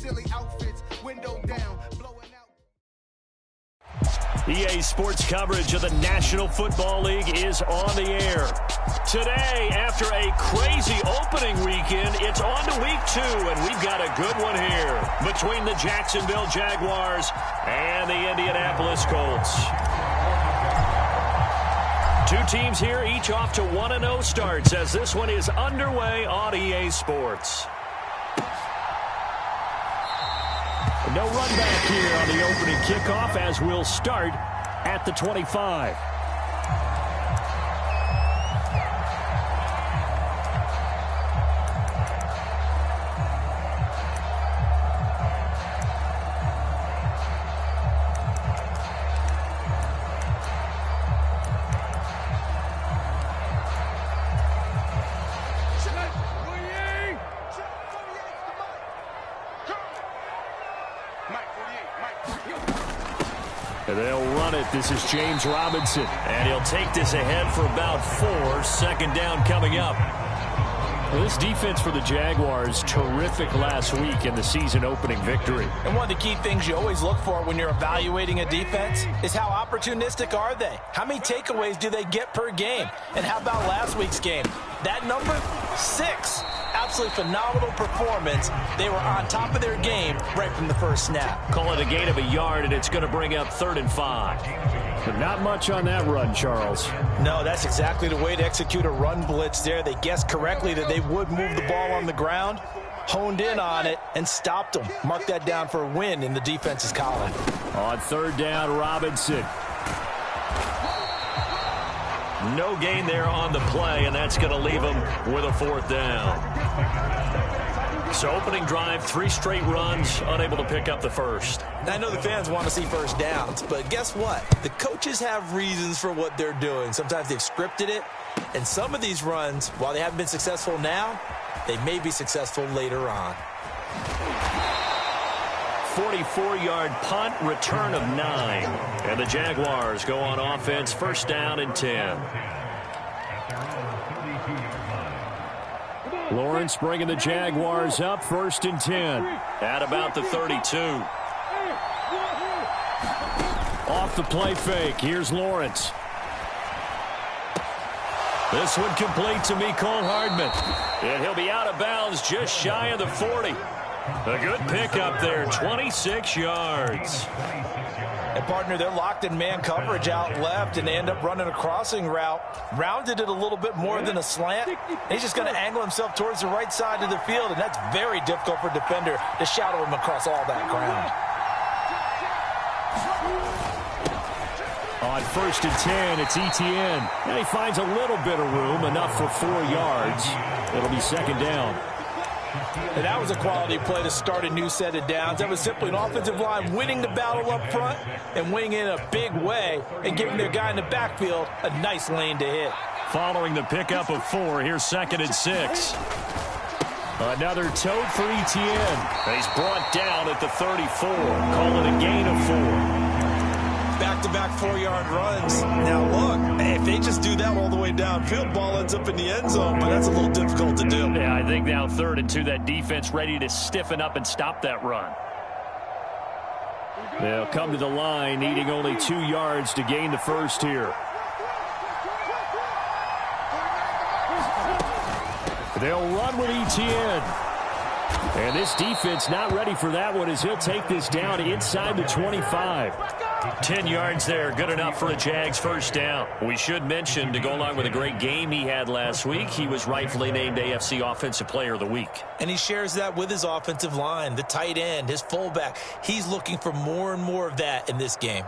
silly outfits, window down, blowing out. EA Sports coverage of the National Football League is on the air. Today, after a crazy opening weekend, it's on to week 2, and we've got a good one here between the Jacksonville Jaguars and the Indianapolis Colts. Two teams here, each off to 1-0 starts as this one is underway on EA Sports. No run back here on the opening kickoff as we'll start at the 25. They'll run it. This is James Robinson. And he'll take this ahead for about 4. Second down coming up. Well, this defense for the Jaguars, terrific last week in the season opening victory. And one of the key things you always look for when you're evaluating a defense is how opportunistic are they? How many takeaways do they get per game? And how about last week's game? That number, 6. Absolutely phenomenal performance. They were on top of their game right from the first snap. Call it a gain of a yard, and it's going to bring up 3rd and 5. But not much on that run, Charles. No, that's exactly the way to execute a run blitz there. They guessed correctly that they would move the ball on the ground, honed in on it, and stopped them. Mark that down for a win in the defense's column. On 3rd down, Robinson. No gain there on the play, and that's going to leave them with a 4th down. So opening drive, 3 straight runs, unable to pick up the first. I know the fans want to see first downs, but guess what? The coaches have reasons for what they're doing. Sometimes they've scripted it, and some of these runs, while they haven't been successful now, they may be successful later on. 44-yard punt, return of 9. And the Jaguars go on offense, 1st down and 10. Lawrence bringing the Jaguars up, 1st and 10. At about the 32. Off the play fake, here's Lawrence. This one complete to Mecole Hardman. And he'll be out of bounds just shy of the 40. A good pickup there, 26 yards. And, partner, they're locked in man coverage out left, and they end up running a crossing route. Rounded it a little bit more than a slant. He's just going to angle himself towards the right side of the field, and that's very difficult for a defender to shadow him across all that ground. On 1st and 10, it's Etienne. And he finds a little bit of room, enough for 4 yards. It'll be 2nd down. And that was a quality play to start a new set of downs. That was simply an offensive line winning the battle up front and winning in a big way and giving their guy in the backfield a nice lane to hit. Following the pickup of 4, here's 2nd and 6. Another tote for Etienne. He's brought down at the 34. Call it a gain of 4. Back-to-back 4-yard runs. Now, look, if they just do that all the way downfield, ball ends up in the end zone, but that's a little difficult to do. Yeah, I think now 3rd and 2, that defense ready to stiffen up and stop that run. They'll come to the line, needing only 2 yards to gain the first here. They'll run with Etienne. And this defense not ready for that one as he'll take this down inside the 25. 10 yards there, good enough for a Jags 1st down. We should mention, to go along with a great game he had last week, he was rightfully named AFC Offensive Player of the Week. And he shares that with his offensive line, the tight end, his fullback. He's looking for more and more of that in this game.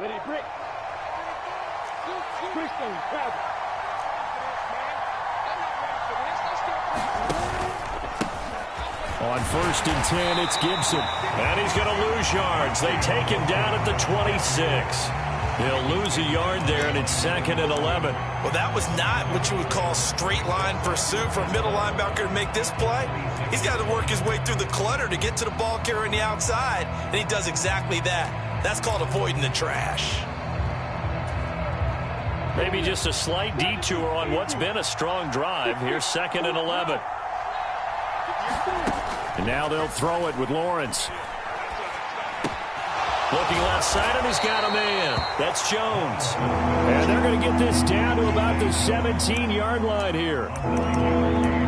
Ready, brick. Bristol, grab. On 1st and 10, it's Gibson. And he's going to lose yards. They take him down at the 26. He'll lose a yard there, and it's 2nd and 11. Well, that was not what you would call straight line pursuit for a middle linebacker to make this play. He's got to work his way through the clutter to get to the ball carrier on the outside, and he does exactly that. That's called avoiding the trash. Maybe just a slight detour on what's been a strong drive. Here's 2nd and 11. And now they'll throw it with Lawrence. Looking left side, and he's got a man. That's Jones. And they're going to get this down to about the 17-yard line here.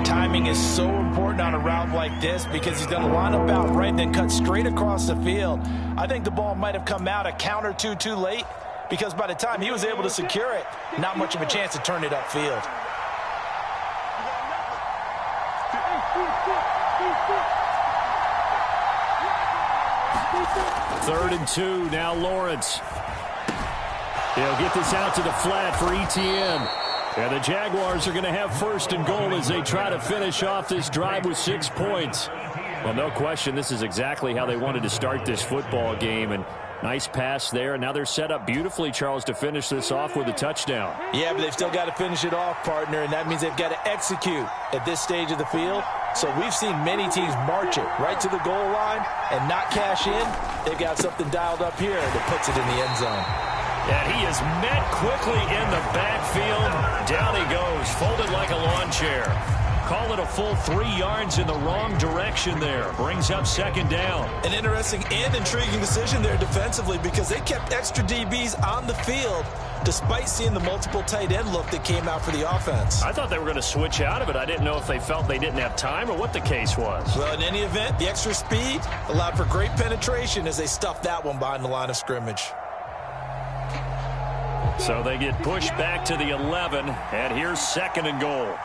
Timing is so important on a route like this because he's going to line up out right, then cut straight across the field. I think the ball might have come out a count or two too late because by the time he was able to secure it, not much of a chance to turn it upfield. Third and 2, now Lawrence. He'll get this out to the flat for Etienne. And the Jaguars are going to have 1st and goal as they try to finish off this drive with 6 points. Well, no question, this is exactly how they wanted to start this football game. And nice pass there. And now they're set up beautifully, Charles, to finish this off with a touchdown. Yeah, but they've still got to finish it off, partner, and that means they've got to execute at this stage of the field. So we've seen many teams march it right to the goal line and not cash in. They've got something dialed up here that puts it in the end zone. Yeah, he is met quickly in the backfield. Down he goes, folded like a lawn chair. Call it a full 3 yards in the wrong direction there. Brings up 2nd down. An interesting and intriguing decision there defensively because they kept extra DBs on the field despite seeing the multiple tight end look that came out for the offense. I thought they were going to switch out of it. I didn't know if they felt they didn't have time or what the case was. Well, in any event, the extra speed allowed for great penetration as they stuffed that one behind the line of scrimmage. So they get pushed back to the 11, and here's 2nd and goal.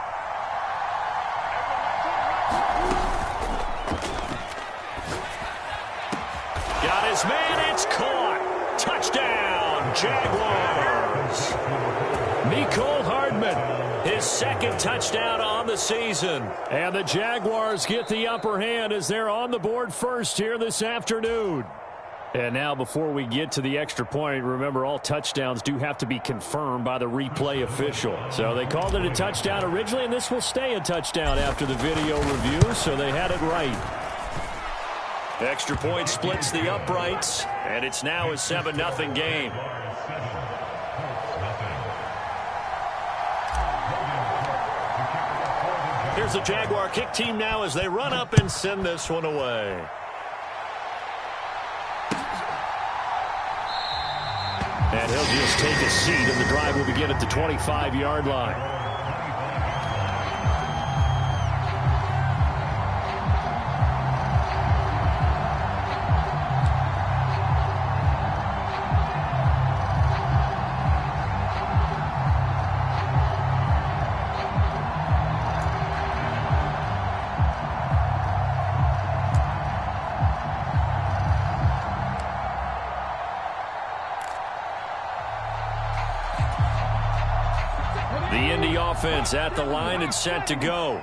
Got his man, it's caught. Touchdown, Jaguars. Mecole Hardman, his 2nd touchdown on the season. And the Jaguars get the upper hand as they're on the board first here this afternoon. And now before we get to the extra point, remember all touchdowns do have to be confirmed by the replay official. So they called it a touchdown originally, and this will stay a touchdown after the video review, so they had it right. Extra point splits the uprights, and it's now a 7-0 game. Here's the Jaguar kick team now as they run up and send this one away. And he'll just take a seat, and the drive will begin at the 25-yard line. Offense at the line and set to go.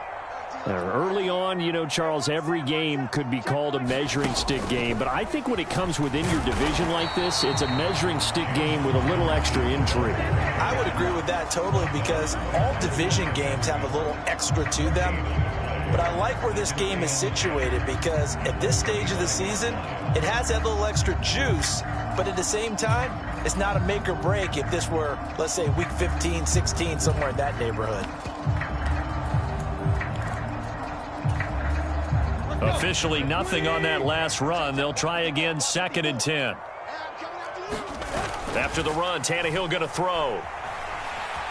Early on, you know, Charles, every game could be called a measuring stick game, but I think when it comes within your division like this, it's a measuring stick game with a little extra intrigue. I would agree with that totally because all division games have a little extra to them. But I like where this game is situated because at this stage of the season, it has that little extra juice, but at the same time, it's not a make or break if this were, let's say, week 15, 16, somewhere in that neighborhood. Officially nothing on that last run. They'll try again, 2nd and 10. After the run, Tannehill going to throw.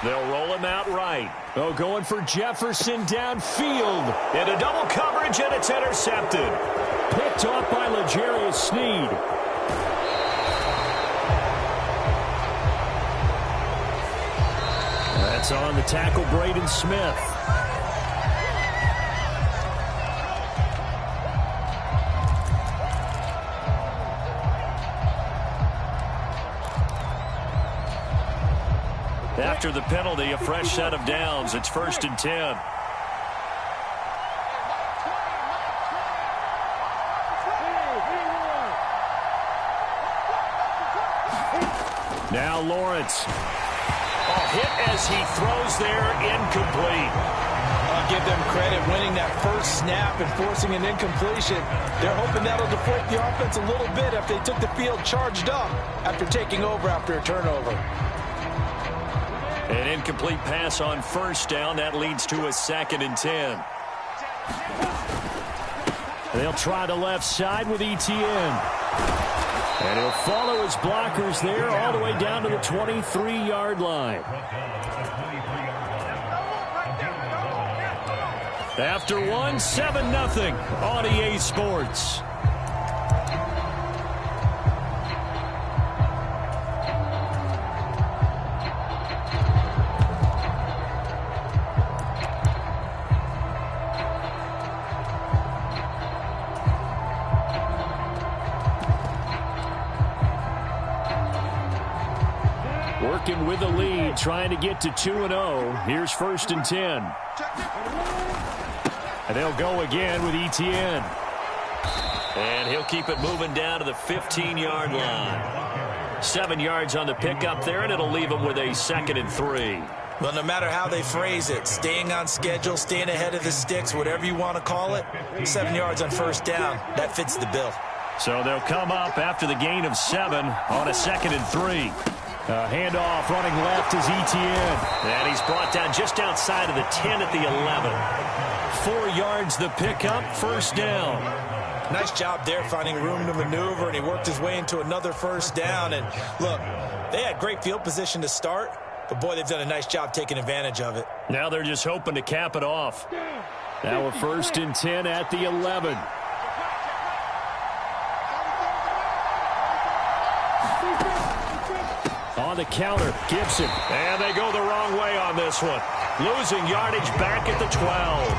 They'll roll him out right. Oh, going for Jefferson downfield. Into double coverage, and it's intercepted. Picked off by L'Jarius Sneed. That's on the tackle, Braden Smith. After the penalty, a fresh set of downs. It's 1st and 10. Now Lawrence. Oh, hit as he throws there, incomplete. I'll give them credit winning that first snap and forcing an incompletion. They're hoping that'll deflate the offense a little bit if they took the field charged up after taking over after a turnover. An incomplete pass on first down. That leads to a 2nd and 10. They'll try the left side with Etienne. And he'll follow his blockers there all the way down to the 23-yard line. After one, 7-0 on EA Sports. Working with a lead, trying to get to 2-0. Here's 1st and 10. And they'll go again with Etienne. And he'll keep it moving down to the 15-yard line. 7 yards on the pickup there, and it'll leave them with a 2nd and 3. Well, no matter how they phrase it, staying on schedule, staying ahead of the sticks, whatever you want to call it, 7 yards on first down, that fits the bill. So they'll come up after the gain of 7 on a 2nd and 3. Handoff running left is Etienne. And he's brought down just outside of the 10 at the 11. 4 yards the pickup, first down. Nice job there finding room to maneuver, and he worked his way into another first down. And look, they had great field position to start, but boy, they've done a nice job taking advantage of it. Now they're just hoping to cap it off. Now a 1st and 10 at the 11. On the counter, Gibson. And they go the wrong way on this one. Losing yardage back at the 12.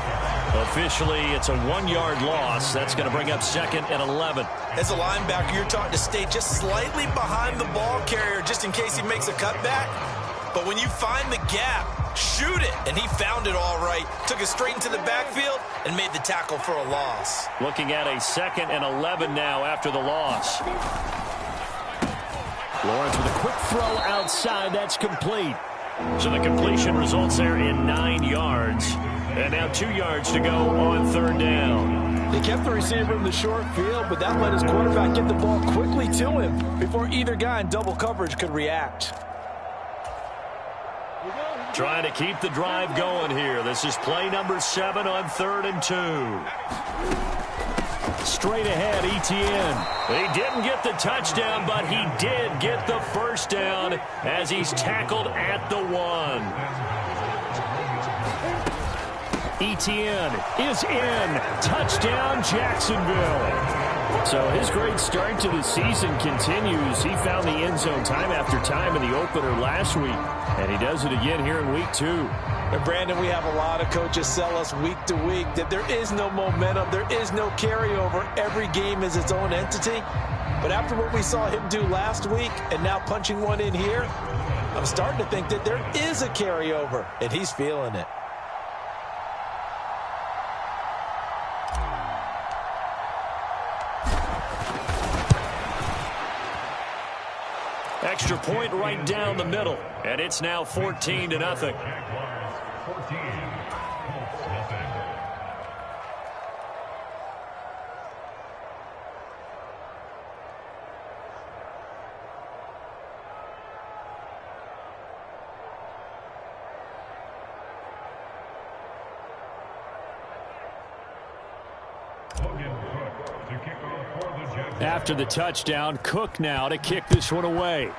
Officially, it's a 1-yard loss. That's going to bring up 2nd and 11. As a linebacker, you're taught to stay just slightly behind the ball carrier just in case he makes a cutback. But when you find the gap, shoot it. And he found it all right. Took it straight into the backfield and made the tackle for a loss. Looking at a 2nd and 11 now after the loss. Lawrence with a quick throw outside. That's complete. So the completion results there in 9 yards. And now 2 yards to go on 3rd down. They kept the receiver in the short field, but that let his quarterback get the ball quickly to him before either guy in double coverage could react. Trying to keep the drive going here. This is play number 7 on 3rd and 2. Straight ahead, Etienne. He didn't get the touchdown, but he did get the first down as he's tackled at the 1. Etienne is in. Touchdown, Jacksonville. So his great start to the season continues. He found the end zone time after time in the opener last week, and he does it again here in week 2. And Brandon, we have a lot of coaches sell us week to week that there is no momentum, there is no carryover. Every game is its own entity. But after what we saw him do last week and now punching one in here, I'm starting to think that there is a carryover, and he's feeling it. Extra point right down the middle, and it's now 14-0. After the touchdown, Cook now to kick this one away.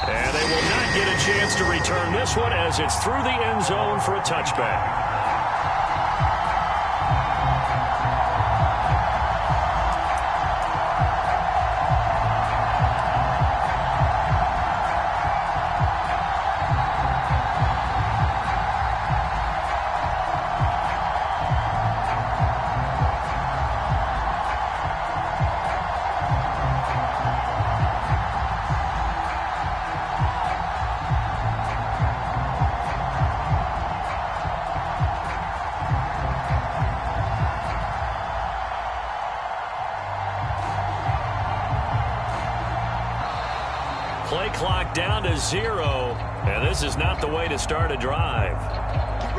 And they will not get a chance to return this one as it's through the end zone for a touchback. clock down to 0, and this is not the way to start a drive.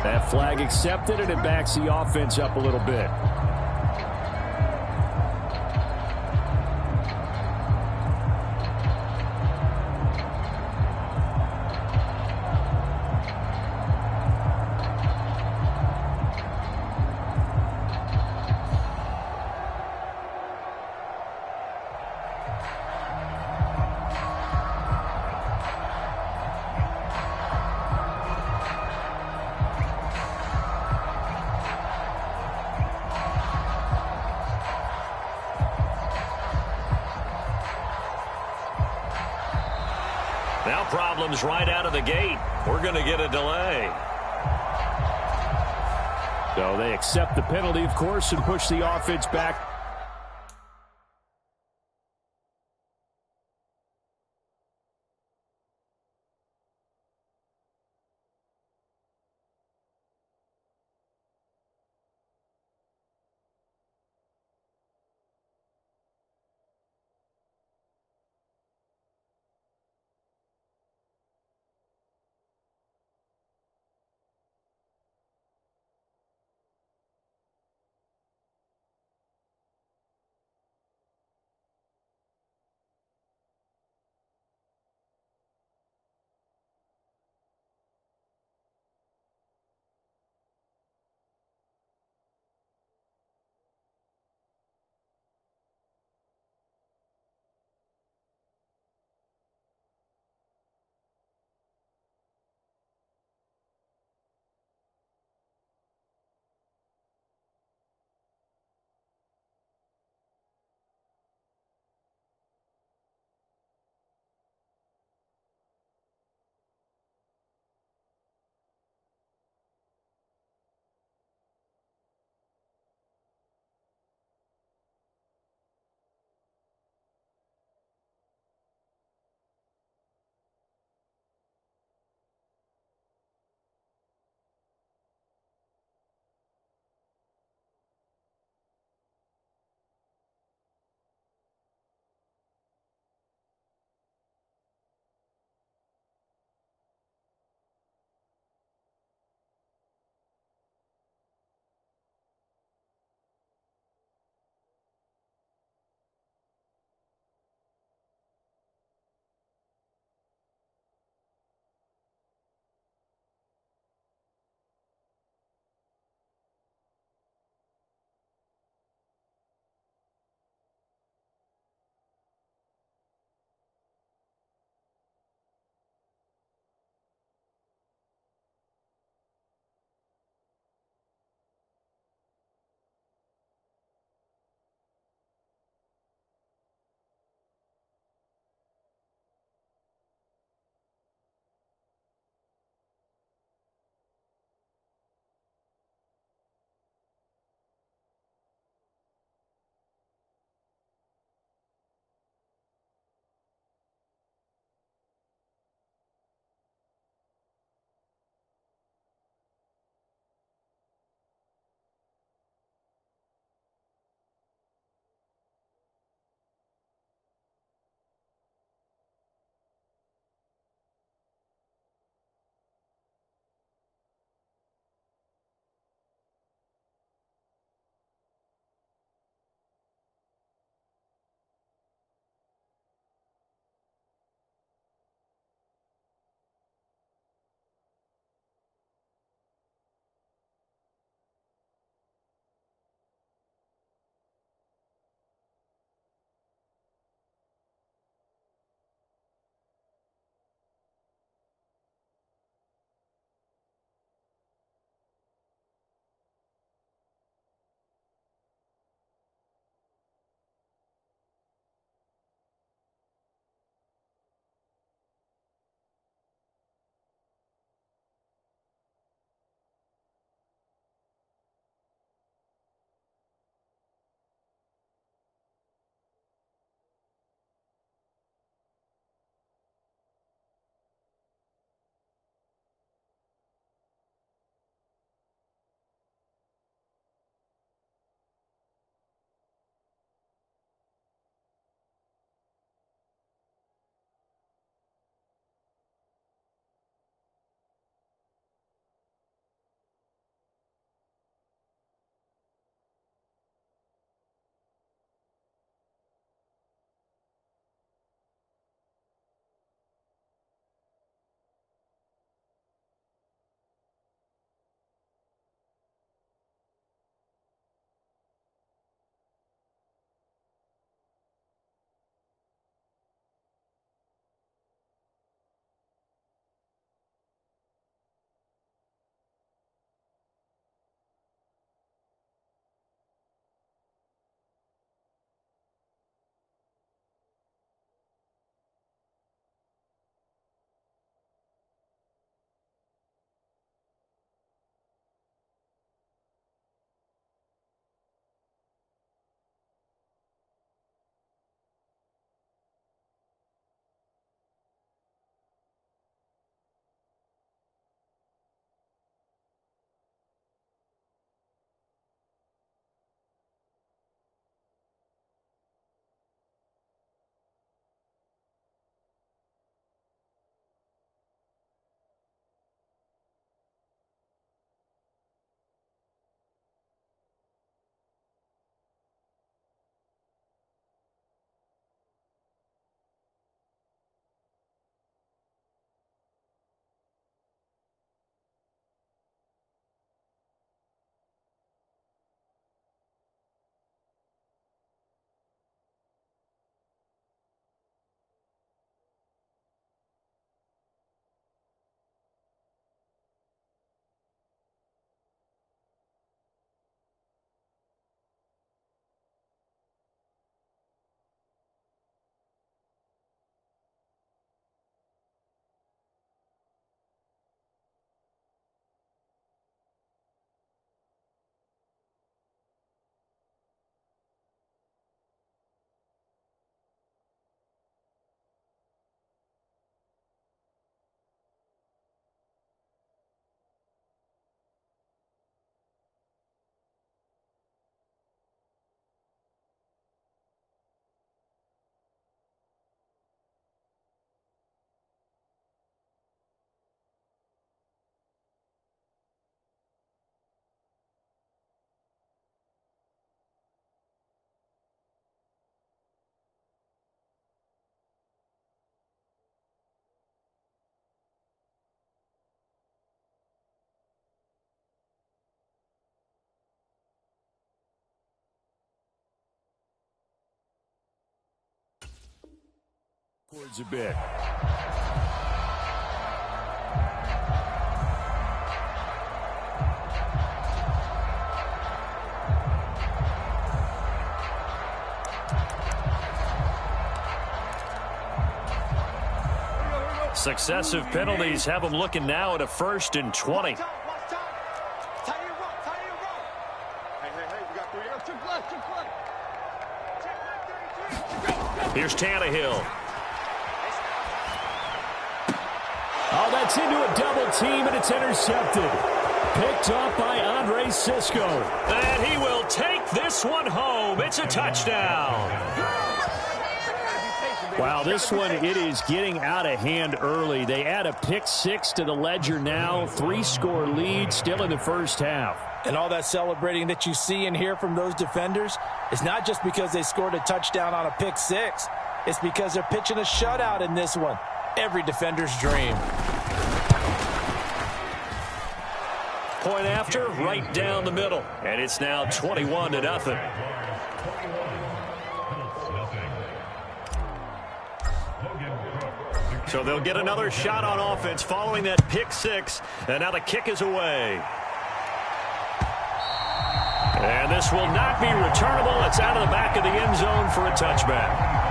That flag accepted, and it backs the offense up a little bit. Now problems right out of the gate. We're going to get a delay. So they accept the penalty, of course, and push the offense back. backwards a bit. Successive penalties have them looking now at a 1st and 20. Here's Tannehill. Oh, that's into a double team, and it's intercepted. Picked up by Andre Sisco. And he will take this one home. It's a touchdown. Wow, this one, it is getting out of hand early. They add a pick 6 to the ledger now. 3-score lead still in the first half. And all that celebrating that you see and hear from those defenders is not just because they scored a touchdown on a pick 6. It's because they're pitching a shutout in this one. Every defender's dream. Point after, right down the middle. And it's now 21-0. So they'll get another shot on offense following that pick 6. And now the kick is away. And this will not be returnable. It's out of the back of the end zone for a touchback.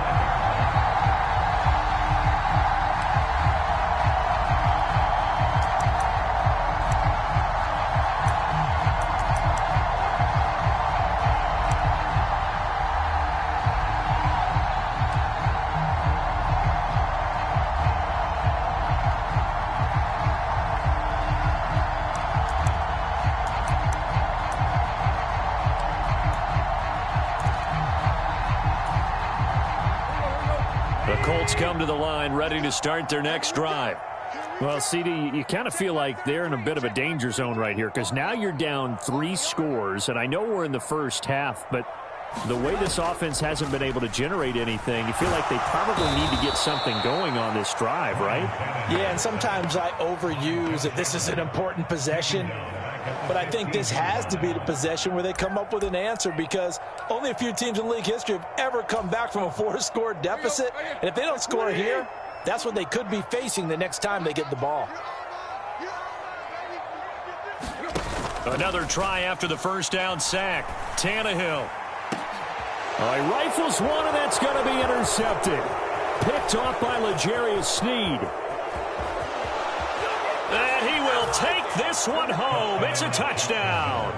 Come to the line, ready to start their next drive. Well, CD, you kind of feel like they're in a bit of a danger zone right here because now you're down 3 scores, and I know we're in the first half, but the way this offense hasn't been able to generate anything, you feel like they probably need to get something going on this drive, right? Yeah, and sometimes I overuse that this is an important possession. But I think this has to be the possession where they come up with an answer because only a few teams in league history have ever come back from a 4-score deficit. And if they don't score here, that's what they could be facing the next time they get the ball. Another try after the first down sack. Tannehill. He rifles one, and that's going to be intercepted. Picked off by L'Jarius Sneed. And he will take this one home. It's a touchdown.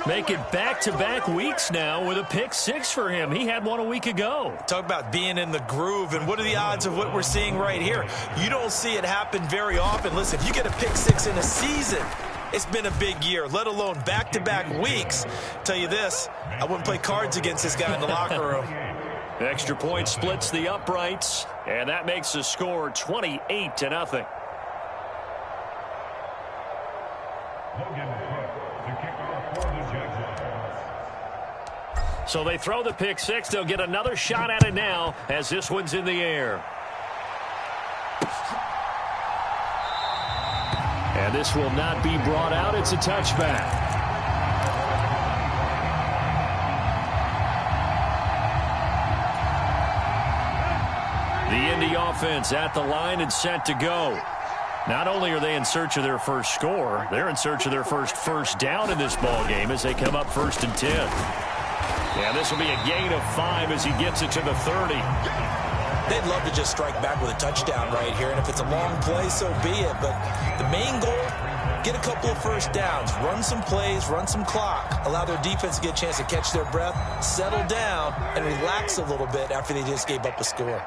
Make it back-to-back weeks now with a pick 6 for him. He had one a week ago. Talk about being in the groove, and what are the odds of what we're seeing right here? You don't see it happen very often. Listen, if you get a pick 6 in a season, it's been a big year, let alone back-to-back weeks. Tell you this, I wouldn't play cards against this guy in the locker room. Extra point splits the uprights, and that makes the score 28-0. So they throw the pick 6. They'll get another shot at it now as this one's in the air. And this will not be brought out. It's a touchback. The Indy offense at the line and set to go. Not only are they in search of their first score, they're in search of their first down in this ball game as they come up 1st and 10. Yeah, this will be a gain of 5 as he gets it to the 30. They'd love to just strike back with a touchdown right here, and if it's a long play, so be it. But the main goal, get a couple of first downs, run some plays, run some clock, allow their defense to get a chance to catch their breath, settle down, and relax a little bit after they just gave up a score.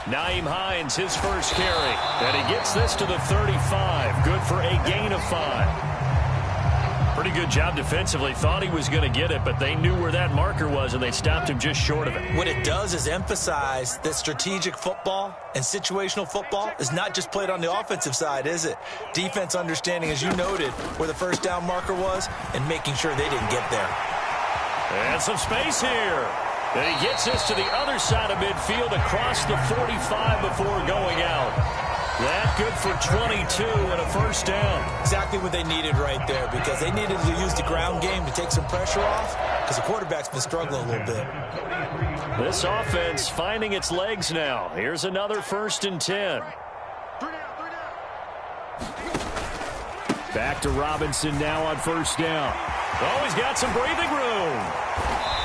Nyheim Hines, his first carry. And he gets this to the 35. Good for a gain of 5. Pretty good job defensively. Thought he was going to get it, but they knew where that marker was, and they stopped him just short of it. What it does is emphasize that strategic football and situational football is not just played on the offensive side, is it? Defense understanding, as you noted, where the first down marker was and making sure they didn't get there. And some space here. And he gets this to the other side of midfield across the 45 before going out. That good for 22 and a first down. Exactly what they needed right there, because they needed to use the ground game to take some pressure off, because the quarterback's been struggling a little bit. This offense finding its legs now. Here's another 1st and 10. Back to Robinson now on 1st down. Oh, he's got some breathing room.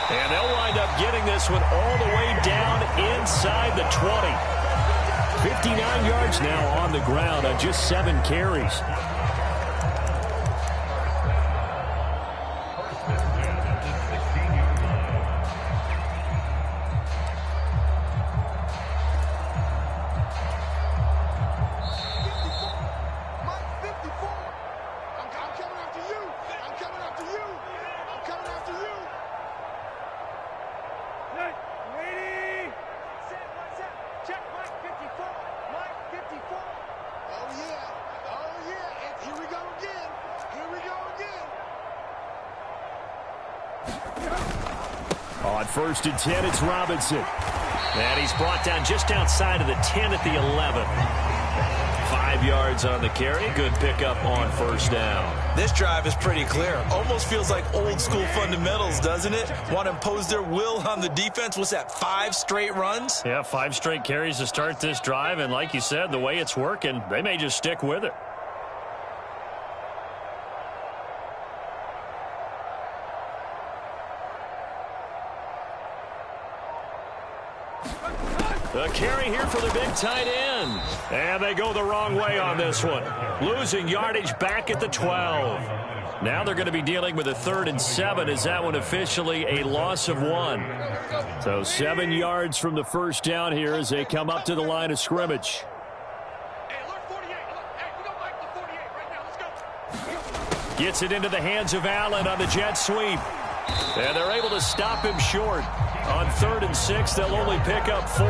And they'll wind up getting this one all the way down inside the 20. 59 yards now on the ground on just 7 carries. On 1st and 10, it's Robinson. And he's brought down just outside of the 10 at the 11. 5 yards on the carry. Good pickup on 1st down. This drive is pretty clear. Almost feels like old school fundamentals, doesn't it? Want to impose their will on the defense. What's that, 5 straight runs? Yeah, 5 straight carries to start this drive. And like you said, the way it's working, they may just stick with it. The carry here for the big tight end. And they go the wrong way on this one. Losing yardage back at the 12. Now they're going to be dealing with a 3rd and 7. Is that one officially a loss of 1? So 7 yards from the first down here as they come up to the line of scrimmage. Gets it into the hands of Allen on the jet sweep. And they're able to stop him short. On 3rd and 6, they'll only pick up 4.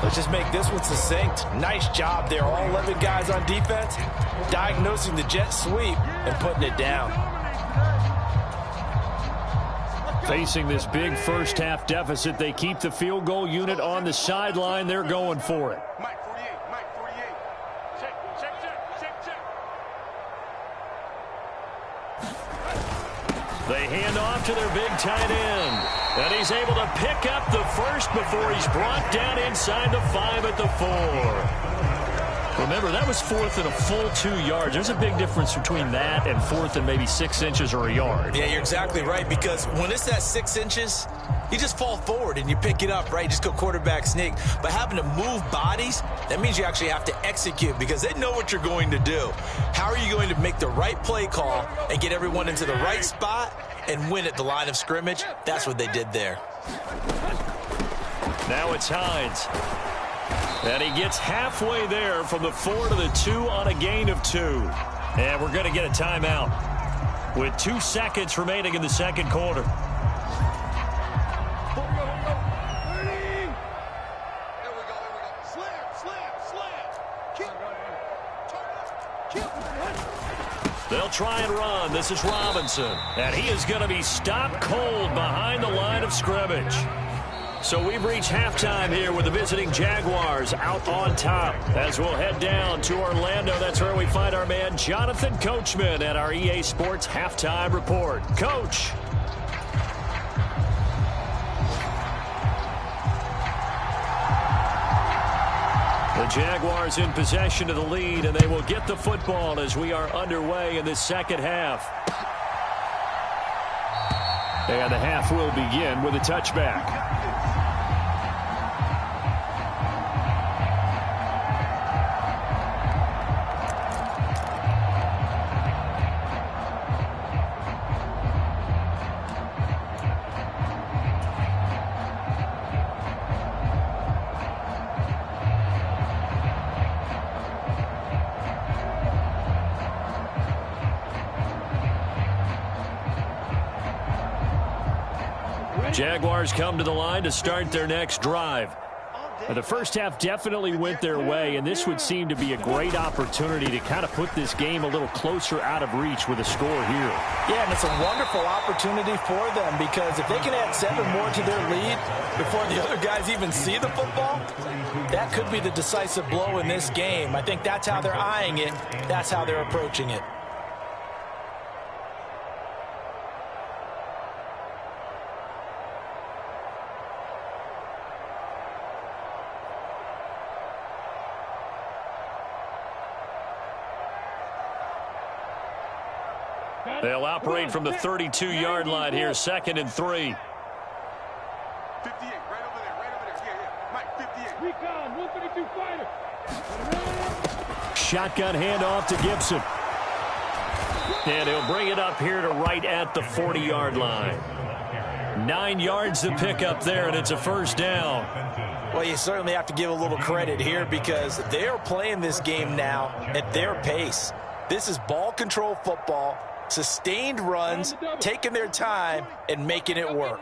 Let's just make this one succinct. Nice job there. All 11 guys on defense diagnosing the jet sweep and putting it down. Facing this big first-half deficit, they keep the field goal unit on the sideline. They're going for it. Mike 48, Mike 48. Check. They hand off to their big tight end. And he's able to pick up the first before he's brought down inside the 5 at the 4. Remember, that was 4th and a full 2 yards. There's a big difference between that and 4th and maybe 6 inches or a yard. Yeah, you're exactly right, because when it's at 6 inches, you just fall forward and you pick it up, right? Just go quarterback sneak. But having to move bodies, that means you actually have to execute, because they know what you're going to do. How are you going to make the right play call and get everyone into the right spot and win at the line of scrimmage? That's what they did there. Now it's Hines. And he gets halfway there from the 4 to the 2 on a gain of 2. And we're going to get a timeout with 2 seconds remaining in the second quarter. They'll try and run. This is Robinson. And he is going to be stopped cold behind the line of scrimmage. So we've reached halftime here with the visiting Jaguars out on top. As we'll head down to Orlando, that's where we find our man Jonathan Coachman at our EA Sports Halftime Report. Coach. The Jaguars in possession of the lead, and they will get the football as we are underway in the second half. And the half will begin with a touchback. Jaguars come to the line to start their next drive. The first half definitely went their way, and this would seem to be a great opportunity to kind of put this game a little closer out of reach with a score here. Yeah, and it's a wonderful opportunity for them because if they can add 7 more to their lead before the other guys even see the football, that could be the decisive blow in this game. I think that's how they're eyeing it. That's how they're approaching it. They'll operate from the 32-yard line here, 2nd and 3. 58, right over there, yeah. Mike, 58. Recon, 152 fighter. Shotgun handoff to Gibson. And he'll bring it up here to right at the 40-yard line. 9 yards to pick up there, and it's a first down. Well, you certainly have to give a little credit here because they're playing this game now at their pace. This is ball control football. Sustained runs, taking their time, and making it work.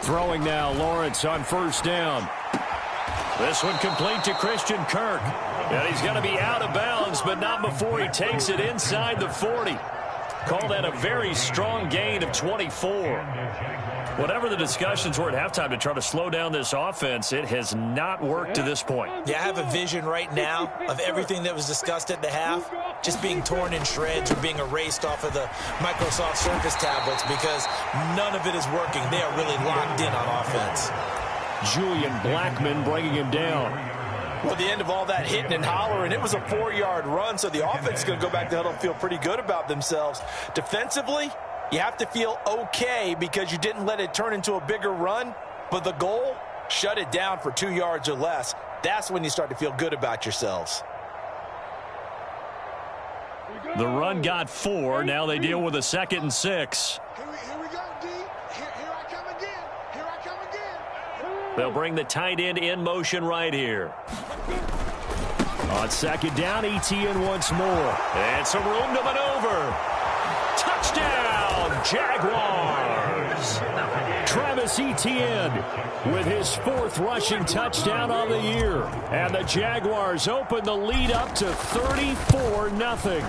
Throwing now, Lawrence on first down. This one complete to Christian Kirk. And he's going to be out of bounds, but not before he takes it inside the 40. Call that a very strong gain of 24. Whatever the discussions were at halftime to try to slow down this offense, it has not worked to this point. Yeah, I have a vision right now of everything that was discussed at the half just being torn in shreds or being erased off of the Microsoft Surface tablets because none of it is working. They are really locked in on offense. Julian Blackman bringing him down. Well, the end of all that hitting and hollering, it was a 4-yard run, so the offense is going to go back to huddle and feel pretty good about themselves. Defensively, you have to feel okay because you didn't let it turn into a bigger run, but the goal, shut it down for 2 yards or less. That's when you start to feel good about yourselves. The run got 4. Now they deal with a 2nd and 6. Here we go, D. Here I come again. Here I come again. They'll bring the tight end in motion right here. On 2nd down, Etienne once more. And some room to maneuver. Touchdown, Jaguars. Travis Etienne with his 4th rushing touchdown on the year. And the Jaguars open the lead up to 34-0.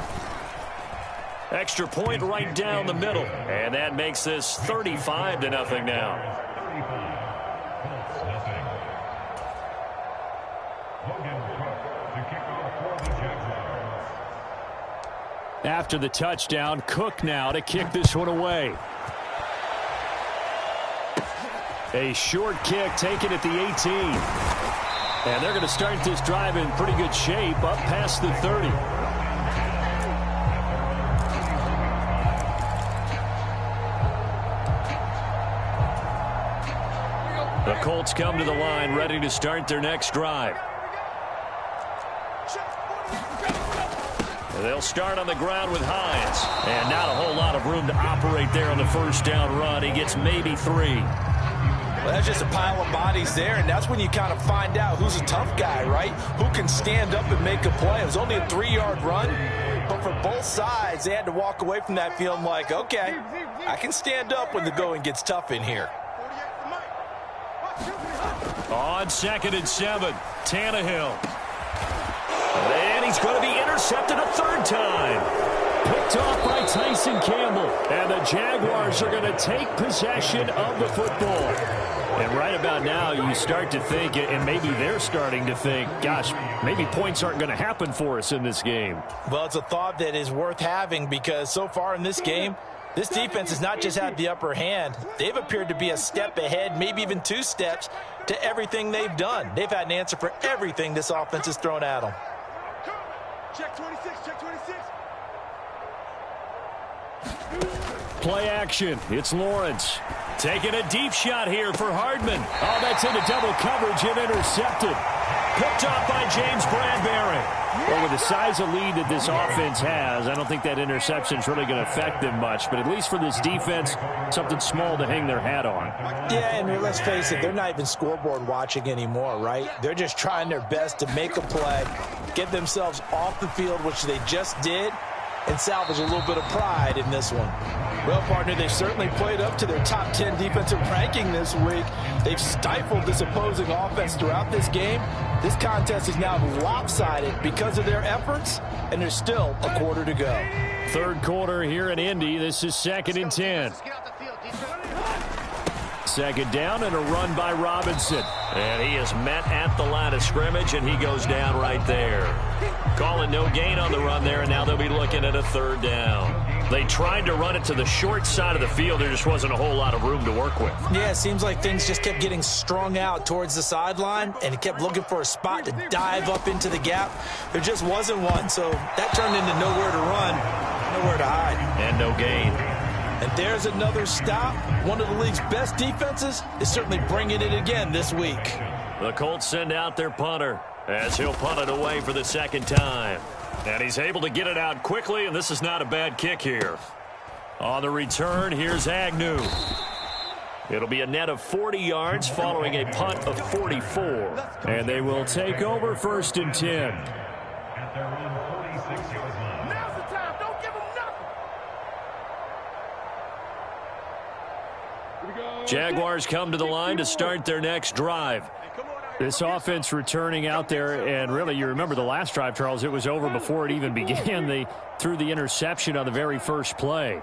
Extra point right down the middle. And that makes this 35-0 now. After the touchdown, Cook now to kick this one away. A short kick taken at the 18. And they're going to start this drive in pretty good shape up past the 30. The Colts come to the line ready to start their next drive. They'll start on the ground with Hines. And not a whole lot of room to operate there on the first down run. He gets maybe 3. Well, that's just a pile of bodies there, and that's when you kind of find out who's a tough guy, right? Who can stand up and make a play. It was only a 3-yard run, but for both sides, they had to walk away from that feeling like, okay, I can stand up when the going gets tough in here. On 2nd and 7, Tannehill. And he's going to be intercepted a 3rd time. Picked off by Tyson Campbell. And the Jaguars are going to take possession of the football. And right about now, you start to think, and maybe they're starting to think, gosh, maybe points aren't going to happen for us in this game. Well, it's a thought that is worth having because so far in this game, this defense has not just had the upper hand. They've appeared to be a step ahead, maybe even 2 steps, to everything they've done. They've had an answer for everything this offense has thrown at them. Check 26, check 26. Play action. It's Lawrence. Taking a deep shot here for Hardman. Oh, that's into double coverage and intercepted. Picked off by James Bradbury. Well, with the size of lead that this offense has, I don't think that interception is really going to affect them much. But at least for this defense, something small to hang their hat on. Yeah, and let's face it, they're not even scoreboard watching anymore, right? They're just trying their best to make a play, get themselves off the field, which they just did, and salvage a little bit of pride in this one. Well, partner, they've certainly played up to their top 10 defensive ranking this week. They've stifled this opposing offense throughout this game. This contest is now lopsided because of their efforts, and there's still a quarter to go. Third quarter here in Indy. This is 2nd and 10. Second down and a run by Robinson. And he is met at the line of scrimmage, and he goes down right there. Calling no gain on the run there, and now they'll be looking at a 3rd down. They tried to run it to the short side of the field. There just wasn't a whole lot of room to work with. Yeah, it seems like things just kept getting strung out towards the sideline, and he kept looking for a spot to dive up into the gap. There just wasn't one, so that turned into nowhere to run, nowhere to hide. And no gain. And there's another stop. One of the league's best defenses is certainly bringing it again this week. The Colts send out their punter as he'll punt it away for the 2nd time. And he's able to get it out quickly, and this is not a bad kick here. On the return, here's Agnew. It'll be a net of 40 yards following a punt of 44. And they will take over 1st and 10. Now's the time. Don't give them nothing. Jaguars come to the line to start their next drive. This offense returning out there, and really, you remember the last drive, Charles, it was over before it even began. They threw the interception on the very first play.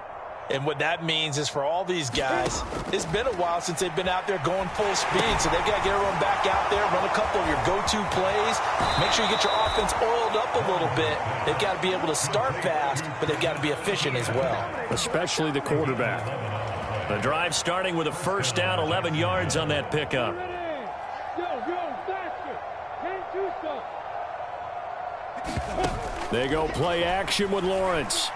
And what that means is for all these guys, it's been a while since they've been out there going full speed, so they've got to get everyone back out there, run a couple of your go-to plays, make sure you get your offense oiled up a little bit. They've got to be able to start fast, but they've got to be efficient as well. Especially the quarterback. The drive starting with a 1st down, 11 yards on that pickup. They go play action with Lawrence.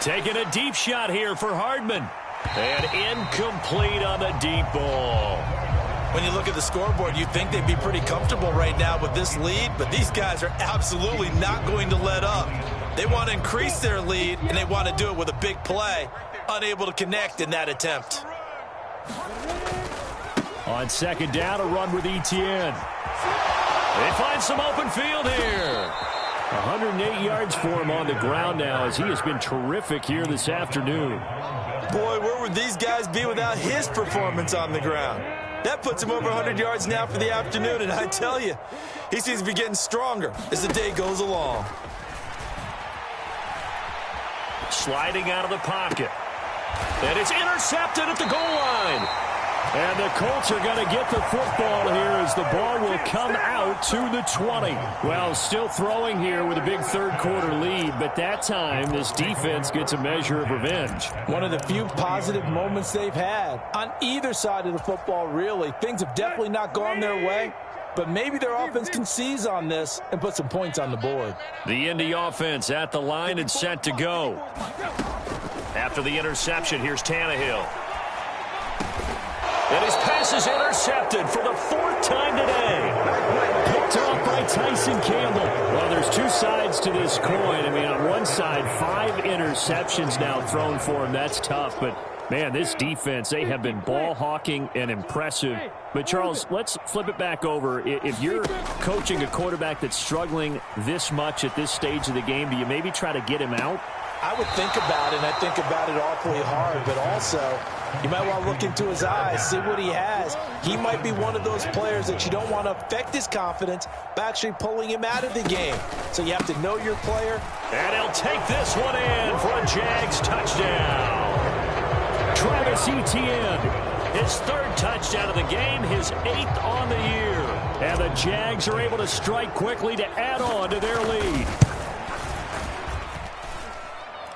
Taking a deep shot here for Hardman. And incomplete on the deep ball. When you look at the scoreboard, you'd think they'd be pretty comfortable right now with this lead, but these guys are absolutely not going to let up. They want to increase their lead, and they want to do it with a big play. Unable to connect in that attempt. On 2nd down, a run with Etienne. They find some open field here. 108 yards for him on the ground now as he has been terrific here this afternoon. Boy, where would these guys be without his performance on the ground? That puts him over 100 yards now for the afternoon, and I tell you, he seems to be getting stronger as the day goes along. Sliding out of the pocket. And it's intercepted at the goal line. And the Colts are going to get the football here as the ball will come out to the 20. Well, still throwing here with a big third quarter lead, but that time this defense gets a measure of revenge. One of the few positive moments they've had on either side of the football, really. Things have definitely not gone their way, but maybe their offense can seize on this and put some points on the board. The Indy offense at the line and set to go. After the interception, here's Tannehill. And his pass is intercepted for the 4th time today. Picked off by Tyson Campbell. Well, there's two sides to this coin. I mean, on one side, 5 interceptions now thrown for him. That's tough, but man, this defense, they have been ball hawking and impressive. But, Charles, let's flip it back over. If you're coaching a quarterback that's struggling this much at this stage of the game, do you maybe try to get him out? I would think about it, and I think about it awfully hard, but also you might want to look into his eyes, see what he has. He might be one of those players that you don't want to affect his confidence by actually pulling him out of the game. So you have to know your player. And he'll take this one in for a Jags touchdown. Travis Etienne, his 3rd touchdown of the game, his 8th on the year. And the Jags are able to strike quickly to add on to their lead.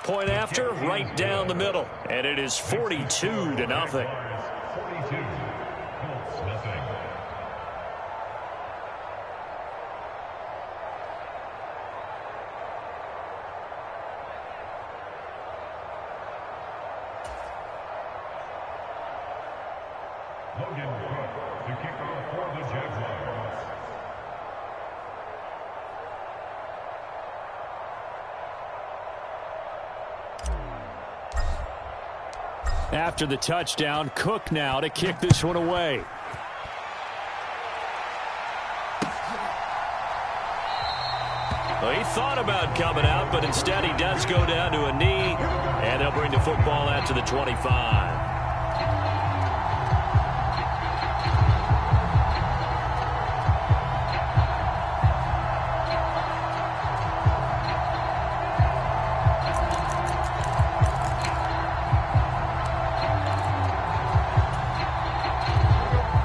Point after, right down the middle. And it is 42-0. After the touchdown, Cook now to kick this one away. Well, he thought about coming out, but instead he does go down to a knee, and they'll bring the football out to the 25.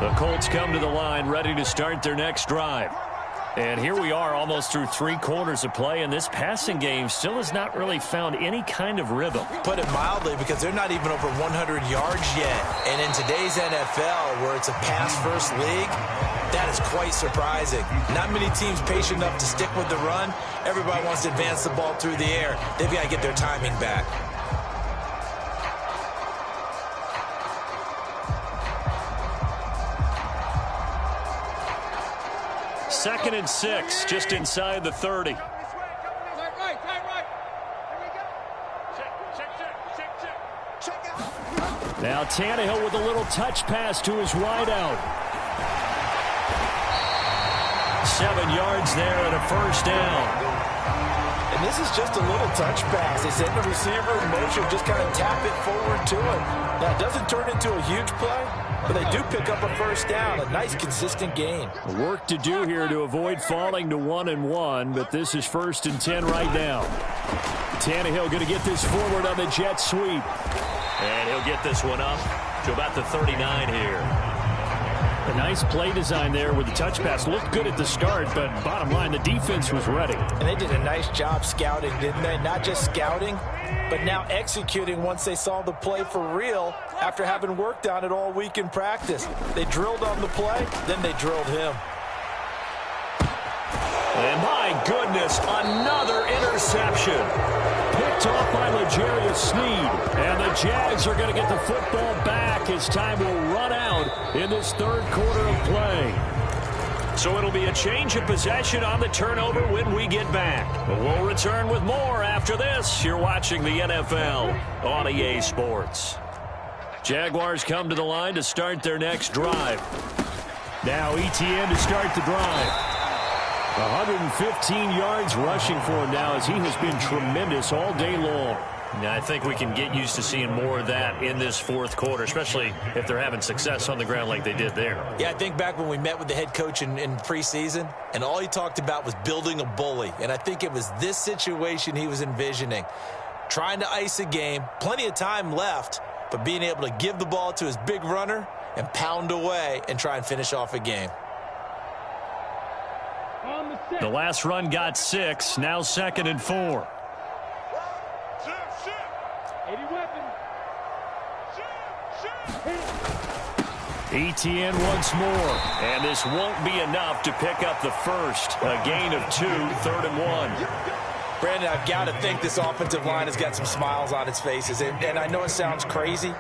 The Colts come to the line, ready to start their next drive. And here we are almost through 3 quarters of play, and this passing game still has not really found any kind of rhythm. Put it mildly, because they're not even over 100 yards yet. And in today's NFL, where it's a pass-first league, that is quite surprising. Not many teams patient enough to stick with the run. Everybody wants to advance the ball through the air. They've got to get their timing back. Second and 6, just inside the 30. Now Tannehill with a little touch pass to his wideout. 7 yards there and a first down. And this is just a little touch pass. They send the receiver in motion, just kind of tap it forward to him. Now, it doesn't turn into a huge play, but they do pick up a first down. A nice, consistent gain. Work to do here to avoid falling to 1-1, but this is 1st and 10 right now. Tannehill going to get this forward on the jet sweep. And he'll get this one up to about the 39 here. A nice play design there with the touch pass. Looked good at the start, but bottom line, the defense was ready. And they did a nice job scouting, didn't they? Not just scouting, but now executing once they saw the play for real after having worked on it all week in practice. They drilled on the play, then they drilled him. And my goodness, another interception. Picked off by L'Jarius Sneed. And the Jags are going to get the football back as time will run out in this 3rd quarter of play. So it'll be a change of possession on the turnover when we get back. But we'll return with more after this. You're watching the NFL on EA Sports. Jaguars come to the line to start their next drive. Now ETN to start the drive. 115 yards rushing for him now as he has been tremendous all day long. Now, I think we can get used to seeing more of that in this 4th quarter, especially if they're having success on the ground like they did there. Yeah, I think back when we met with the head coach in preseason, and all he talked about was building a bully. And I think it was this situation he was envisioning. Trying to ice a game, plenty of time left, but being able to give the ball to his big runner and pound away and try and finish off a game. The last run got 6, now 2nd and 4. ETN once more. And this won't be enough to pick up the first. A gain of 2, 3rd and 1. Brandon, I've got to think this offensive line has got some smiles on its faces. And I know it sounds crazy,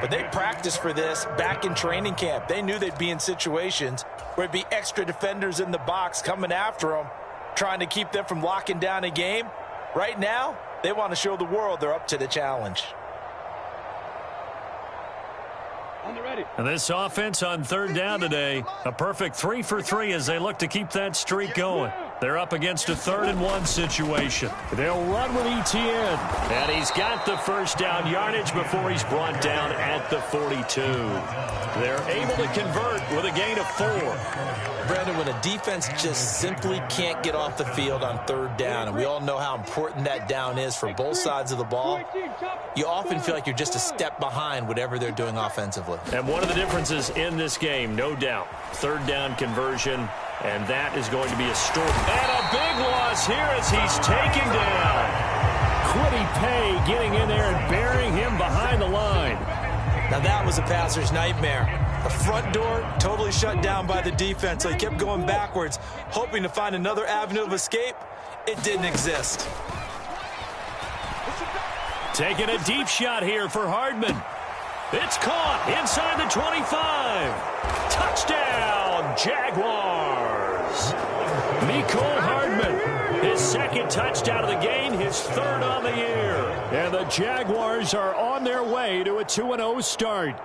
but they practiced for this back in training camp. They knew they'd be in situations where it'd be extra defenders in the box coming after them, trying to keep them from locking down a game. Right now, they want to show the world they're up to the challenge. And this offense on 3rd down today, a perfect 3 for 3 as they look to keep that streak going. They're up against a 3rd and 1 situation. They'll run with ETN. And he's got the first down yardage before he's brought down at the 42. They're able to convert with a gain of 4. Brandon, when a defense just simply can't get off the field on 3rd down, and we all know how important that down is for both sides of the ball, you often feel like you're just a step behind whatever they're doing offensively. And one of the differences in this game, no doubt, 3rd down conversion, and that is going to be a story. And a big loss here as he's taken down. Quiddy Pay getting in there and burying him behind the line. Now that was a passer's nightmare. The front door totally shut down by the defense, so he kept going backwards, hoping to find another avenue of escape. It didn't exist. Taking a deep shot here for Hardman. It's caught inside the 25. Touchdown, Jaguars. Mecole Hardman, his 2nd touchdown of the game, his 3rd on the year. And the Jaguars are on their way to a 2-0 start.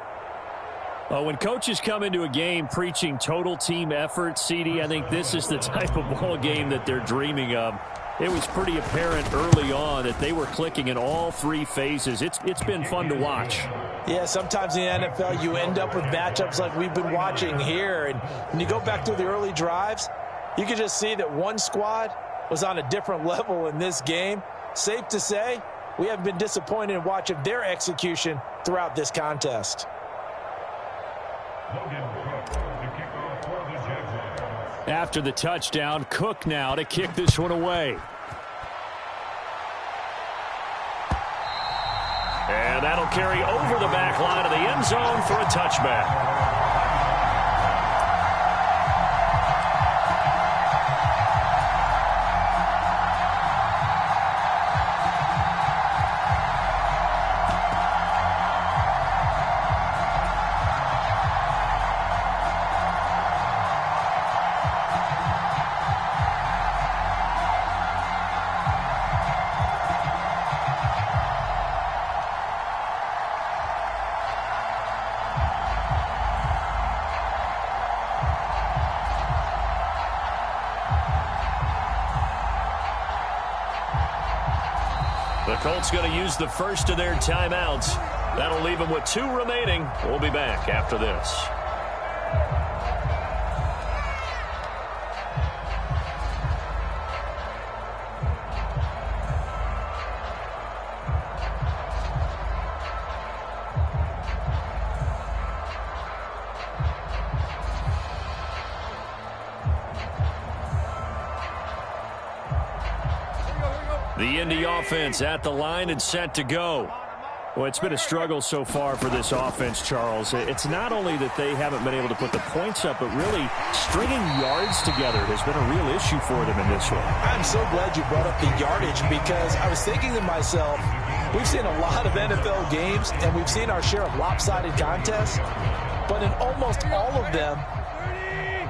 When coaches come into a game preaching total team effort, CD, I think this is the type of ball game that they're dreaming of. It was pretty apparent early on that they were clicking in all three phases. It's been fun to watch. Yeah, sometimes in the NFL you end up with matchups like we've been watching here. And when you go back to the early drives, you can just see that one squad was on a different level in this game. Safe to say, we haven't been disappointed in watching their execution throughout this contest. After the touchdown, Cook now to kick this one away. And that'll carry over the back line of the end zone for a touchback. The Colts going to use the first of their timeouts. That'll leave them with 2 remaining. We'll be back after this. The Indy offense at the line and set to go. Well, it's been a struggle so far for this offense, Charles. It's not only that they haven't been able to put the points up, but really stringing yards together has been a real issue for them in this one. I'm so glad you brought up the yardage, because I was thinking to myself, we've seen a lot of NFL games, and we've seen our share of lopsided contests, but in almost all of them,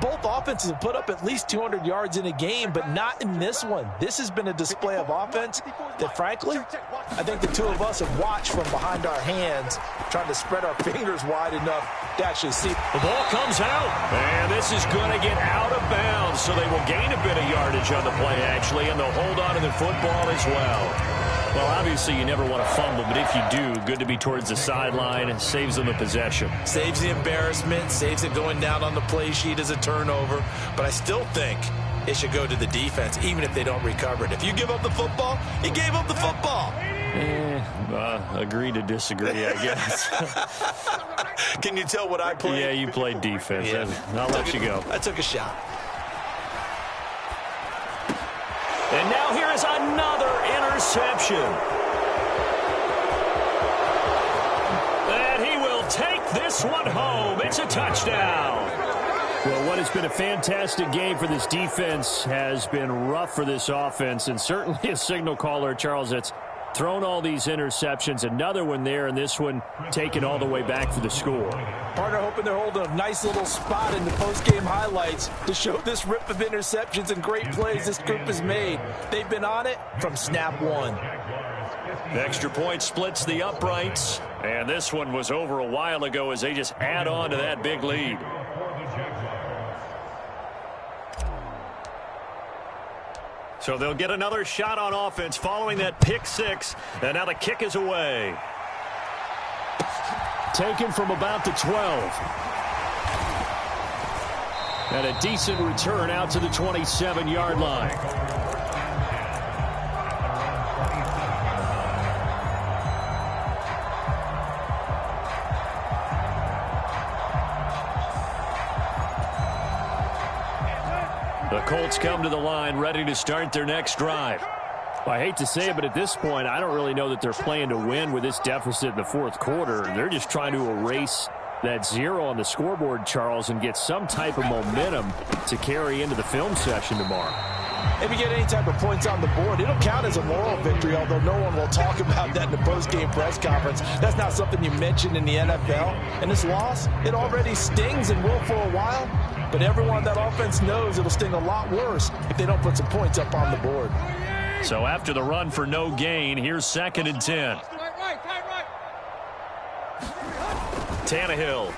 both offenses have put up at least 200 yards in a game, but not in this one. This has been a display of offense that, frankly, I think the two of us have watched from behind our hands, trying to spread our fingers wide enough to actually see. The ball comes out, and this is going to get out of bounds, so they will gain a bit of yardage on the play, actually, and they'll hold on to the football as well. Well, obviously, you never want to fumble, but if you do, good to be towards the sideline. Saves them the possession. Saves the embarrassment, saves it going down on the play sheet as a turnover. But I still think it should go to the defense, even if they don't recover it. If you give up the football, you gave up the football. Agree to disagree, I guess. Can you tell what I played? Yeah, you played defense. Yeah. I'll let you go. I took a shot. And now here is another interception. And he will take this one home. It's a touchdown. Well, what has been a fantastic game for this defense has been rough for this offense, and certainly a signal caller, Charles, that's thrown all these interceptions. Another one there, and this one taken all the way back for the score. Partner hoping they're holding a nice little spot in the post-game highlights to show this rip of interceptions and great plays this group has made. They've been on it from snap one. The extra point splits the uprights, and this one was over a while ago as they just add on to that big lead. So they'll get another shot on offense following that pick six, and now the kick is away. Taken from about the 12. And a decent return out to the 27-yard line. The Colts come to the line ready to start their next drive. Well, I hate to say it, but at this point, I don't really know that they're playing to win with this deficit in the fourth quarter. They're just trying to erase that 0 on the scoreboard, Charles, and get some type of momentum to carry into the film session tomorrow. If you get any type of points on the board, it'll count as a moral victory, although no one will talk about that in the post-game press conference. That's not something you mentioned in the NFL. And this loss, it already stings and will for a while, but everyone on that offense knows it'll sting a lot worse if they don't put some points up on the board. So after the run for no gain, here's 2nd and 10. Tannehill.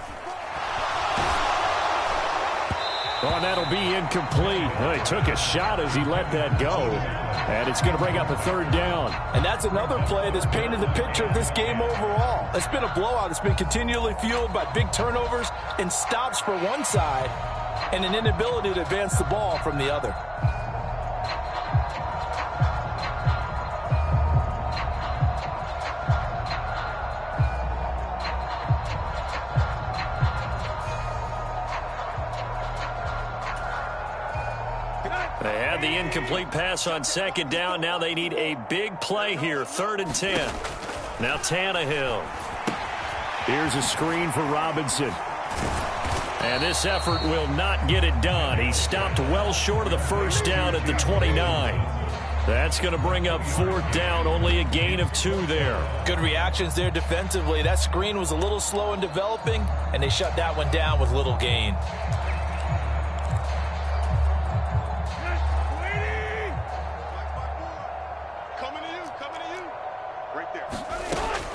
Oh, and that'll be incomplete. Well, he took a shot as he let that go. And it's going to bring up a third down. And that's another play that's painted the picture of this game overall. It's been a blowout. It's been continually fueled by big turnovers and stops for one side and an inability to advance the ball from the other. They had the incomplete pass on second down. Now they need a big play here, 3rd and 10. Now Tannehill. Here's a screen for Robinson. And this effort will not get it done. He stopped well short of the first down at the 29. That's going to bring up 4th down, only a gain of 2 there. Good reactions there defensively. That screen was a little slow in developing, and they shut that one down with little gain.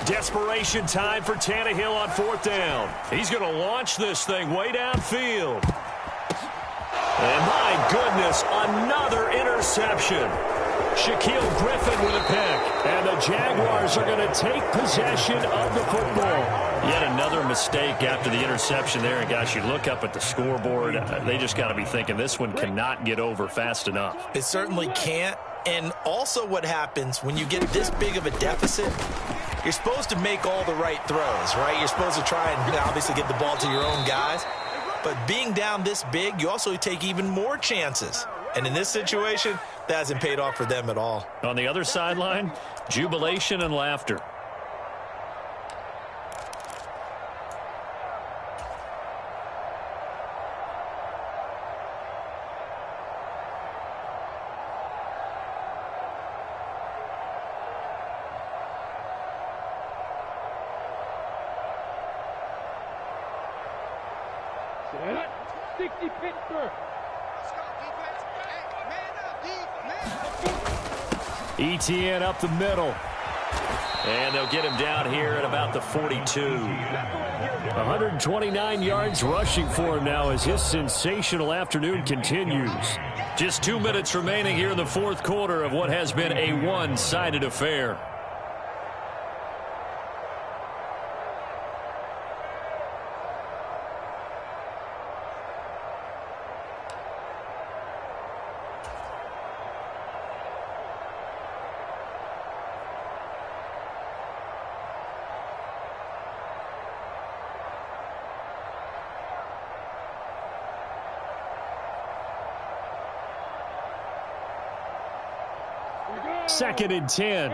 Desperation time for Tannehill on 4th down. He's going to launch this thing way downfield. And my goodness, another interception. Shaquille Griffin with a pick. And the Jaguars are going to take possession of the football. Yet another mistake after the interception there. And gosh, you look up at the scoreboard, they just got to be thinking this one cannot get over fast enough. It certainly can't. And also what happens when you get this big of a deficit, you're supposed to make all the right throws, right? You're supposed to try and obviously get the ball to your own guys. But being down this big, you also take even more chances. And in this situation, that hasn't paid off for them at all. On the other sideline, jubilation and laughter. ETN up the middle. And they'll get him down here at about the 42. 129 yards rushing for him now as his sensational afternoon continues. Just 2 minutes remaining here in the 4th quarter of what has been a one-sided affair. Second and 10.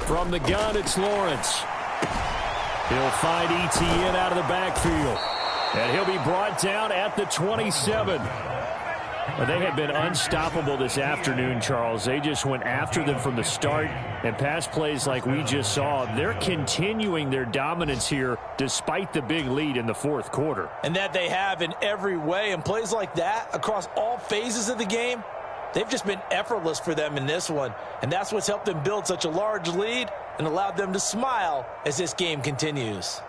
From the gun, it's Lawrence. He'll find ETN out of the backfield. And he'll be brought down at the 27. Well, they have been unstoppable this afternoon, Charles. They just went after them from the start, and pass plays like we just saw. They're continuing their dominance here despite the big lead in the 4th quarter. And that they have in every way. And plays like that across all phases of the game, they've just been effortless for them in this one. And that's what's helped them build such a large lead and allowed them to smile as this game continues.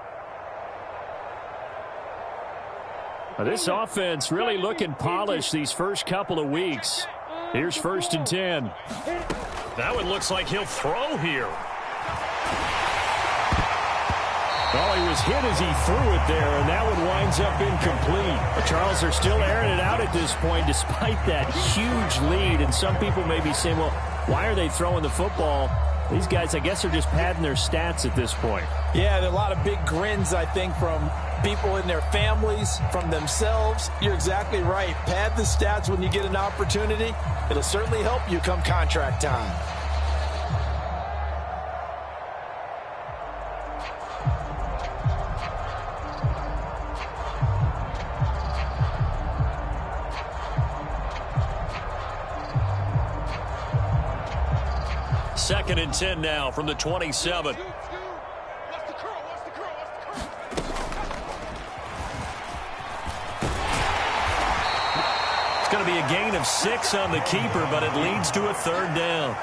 This offense really looking polished these first couple of weeks. Here's 1st and 10. That one looks like he'll throw here. Oh, he was hit as he threw it there, and that one winds up incomplete. But Charles, they're still airing it out at this point despite that huge lead. And some people may be saying, well, why are they throwing the football? These guys, I guess, are just padding their stats at this point. Yeah, there are a lot of big grins, I think, from people in their families, from themselves. You're exactly right. Pad the stats when you get an opportunity. It'll certainly help you come contract time. Second and 10 now from the 27. It's going to be a gain of 6 on the keeper, but it leads to a 3rd down.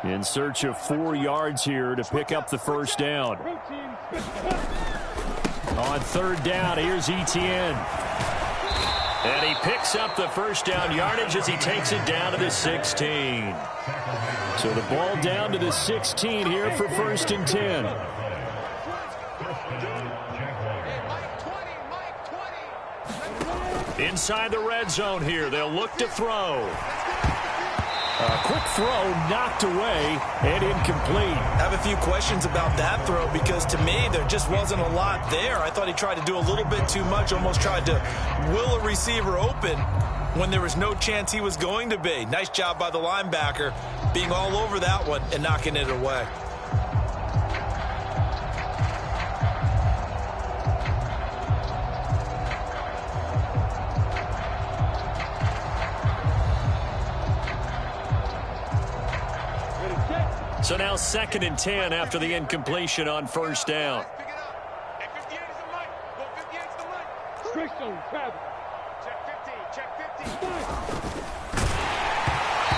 In search of 4 yards here to pick up the first down. On third down, here's Etienne. And he picks up the first down yardage as he takes it down to the 16. So the ball down to the 16 here for 1st and 10. Inside the red zone here, they'll look to throw. A quick throw knocked away and incomplete. I have a few questions about that throw because to me there just wasn't a lot there. I thought he tried to do a little bit too much, almost tried to will a receiver open when there was no chance he was going to be. Nice job by the linebacker being all over that one and knocking it away. So now 2nd and 10 after the incompletion on first down.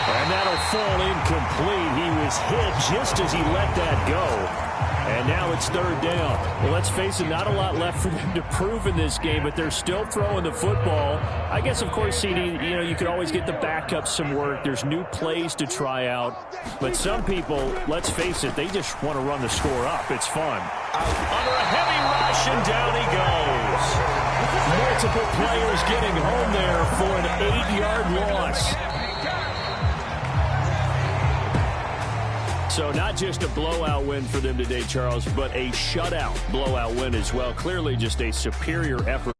And that'll fall incomplete. He was hit just as he let that go. And now it's 3rd down. Well, let's face it, not a lot left for them to prove in this game, but they're still throwing the football. I guess, of course, CD, you could always get the backup some work. There's new plays to try out. But some people, let's face it, they just want to run the score up. It's fun. Under a heavy rush, and down he goes. Multiple players getting home there for an 8-yard loss. So not just a blowout win for them today, Charles, but a shutout blowout win as well. Clearly just a superior effort.